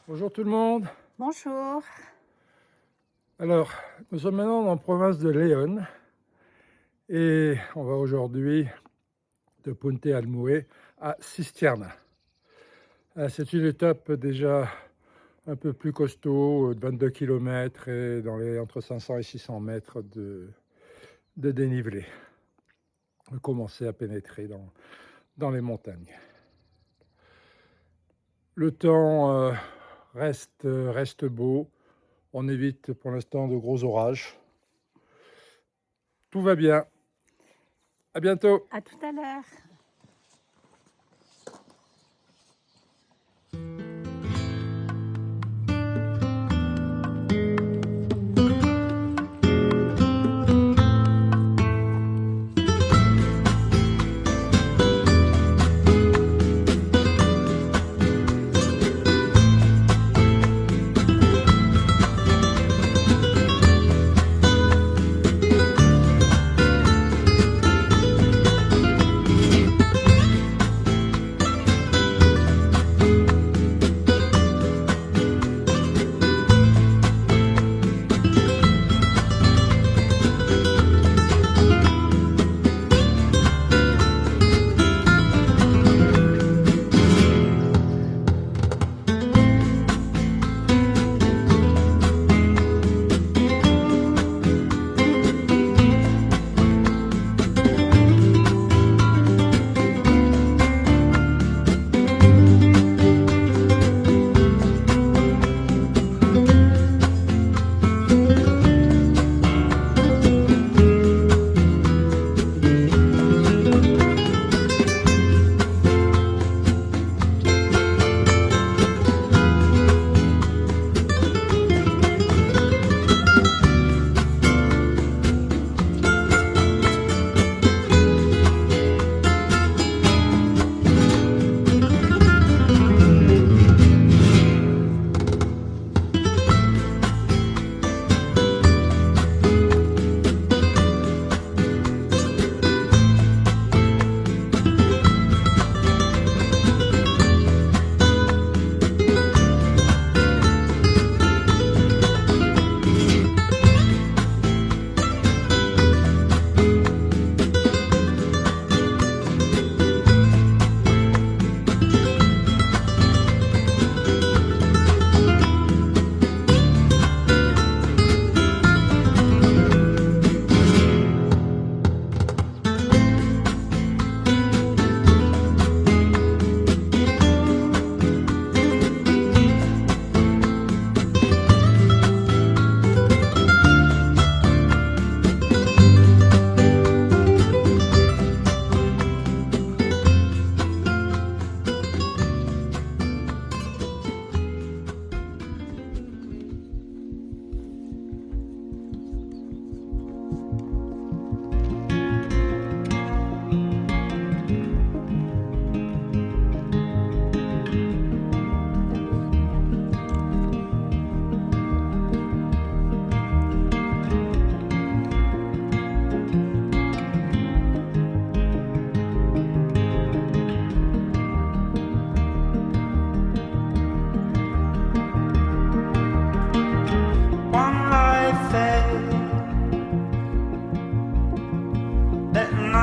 Bonjour tout le monde. Bonjour. Alors, nous sommes maintenant dans la province de León et on va aujourd'hui de Puente Almué à Cistierna. C'est une étape déjà un peu plus costaud, de 22 km et entre 500 et 600 mètres de dénivelé. On va commencer à pénétrer dans les montagnes. Le temps reste beau. On évite pour l'instant de gros orages. Tout va bien. À bientôt. À tout à l'heure.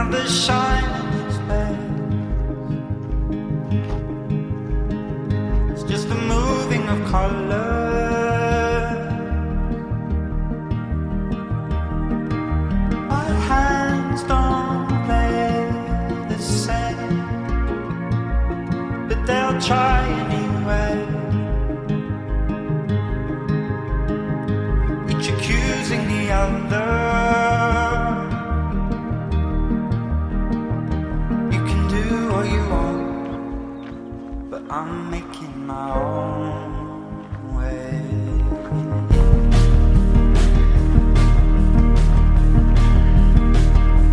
The shining space. It's just the moving of color. My hands don't play the same, but they'll try anyway. Each accusing the other. I'm making my own way.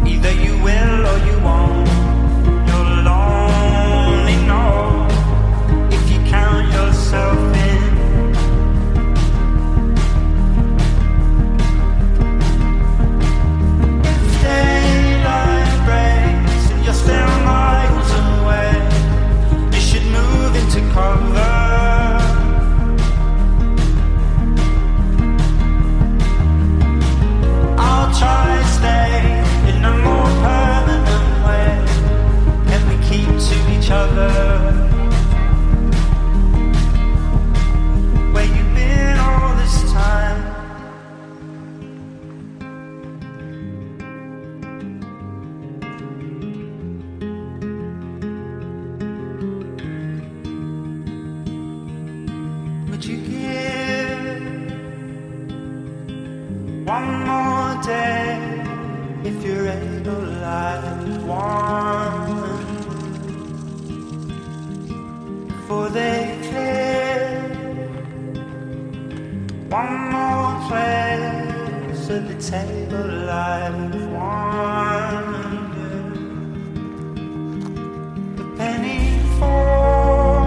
Either you will or you won't. You'll only know if you count yourself in. One more day, if you're able, like one. For they clear one more place at the table, like one. The penny foil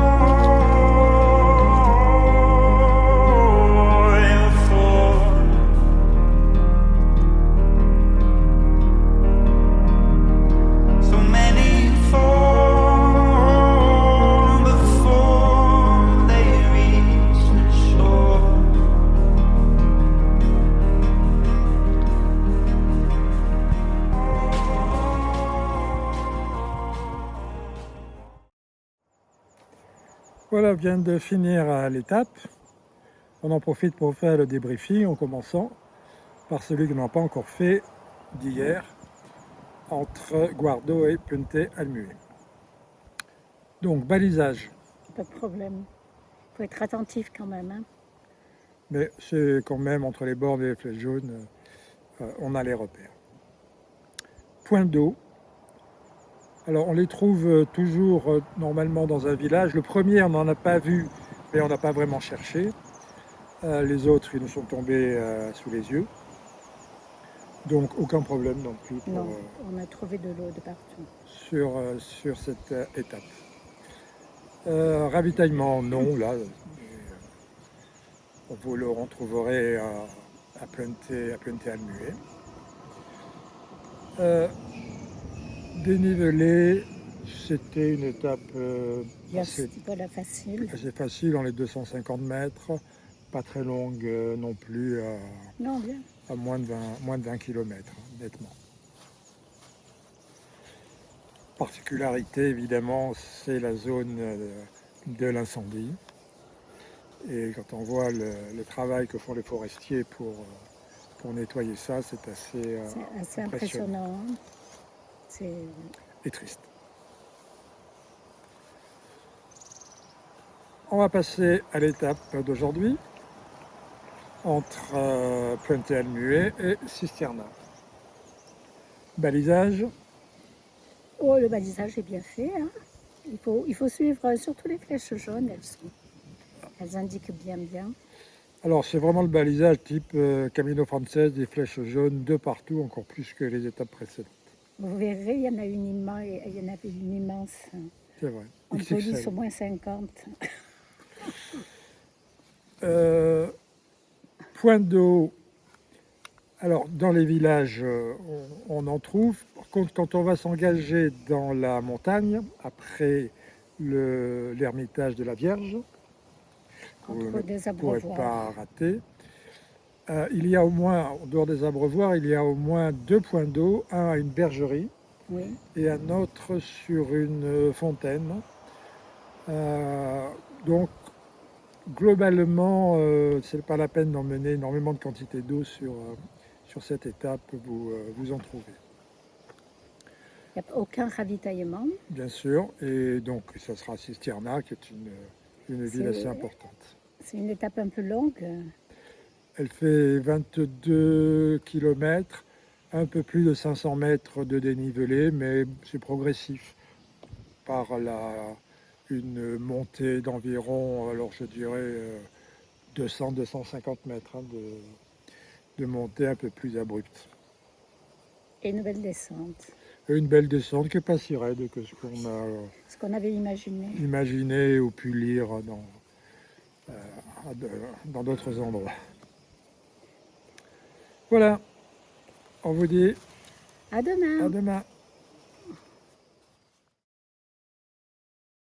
for so many fall before they reach the shore. Voilà, on vient de finir l'étape. On en profite pour faire le débriefing en commençant par celui que l'on n'a pas encore fait d'hier entre Guardo et Puente Almué. Donc, balisage, Pas de problème. Il faut être attentif quand même. Hein. mais c'est quand même entre les bornes et les flèches jaunes, on a les repères. Point d'eau. Alors, on les trouve toujours normalement dans un village. Le premier, on n'en a pas vu, mais on n'a pas vraiment cherché. Les autres, ils nous sont tombés sous les yeux. Donc, aucun problème non plus pour, Non, on a trouvé de l'eau de partout. sur cette étape. Ravitaillement, non, là. Vous le retrouverez à Puente Almué. Dénivelé, c'était une étape assez Voilà, facile. facile, dans les 250 mètres, pas très longue non plus, Non, bien. à moins de 20 km, nettement. Particularité, évidemment, c'est la zone de l'incendie. Et quand on voit le travail que font les forestiers pour nettoyer ça, c'est assez C'est assez impressionnant. Hein. C'est et triste. On va passer à l'étape d'aujourd'hui entre Puente Almué et Cisterna. Balisage, Oh, le balisage est bien fait. Hein. Il faut suivre surtout les flèches jaunes. Elles indiquent bien. alors c'est vraiment le balisage type Camino Frances, des flèches jaunes de partout, encore plus que les étapes précédentes. Vous verrez, il y en avait une immense. C'est vrai. En XXL. police au moins 50. Point d'eau. Alors, dans les villages, on en trouve. Par contre, quand on va s'engager dans la montagne, après l'ermitage de la Vierge, vous Entre ne des pourrez abreuvoirs. pas rater. Il y a au moins, en dehors des abreuvoirs, il y a au moins 2 points d'eau, un à une bergerie Oui. et un autre sur une fontaine. Donc, globalement, c'est pas la peine d'emmener énormément de quantité d'eau sur cette étape, vous en trouvez. Il n'y a aucun ravitaillement. Bien sûr, et donc ça sera Cisterna, qui est une ville assez C'est- importante. C'est une étape un peu longue. Elle fait 22 km, un peu plus de 500 mètres de dénivelé, mais c'est progressif par une montée d'environ, alors je dirais 200-250 mètres de montée un peu plus abrupte. Et une belle descente. Et une belle descente qui n'est pas si raide que ce qu'on a Ce qu'on avait imaginé. imaginé ou pu lire dans d'autres endroits. Voilà, on vous dit À demain. à demain.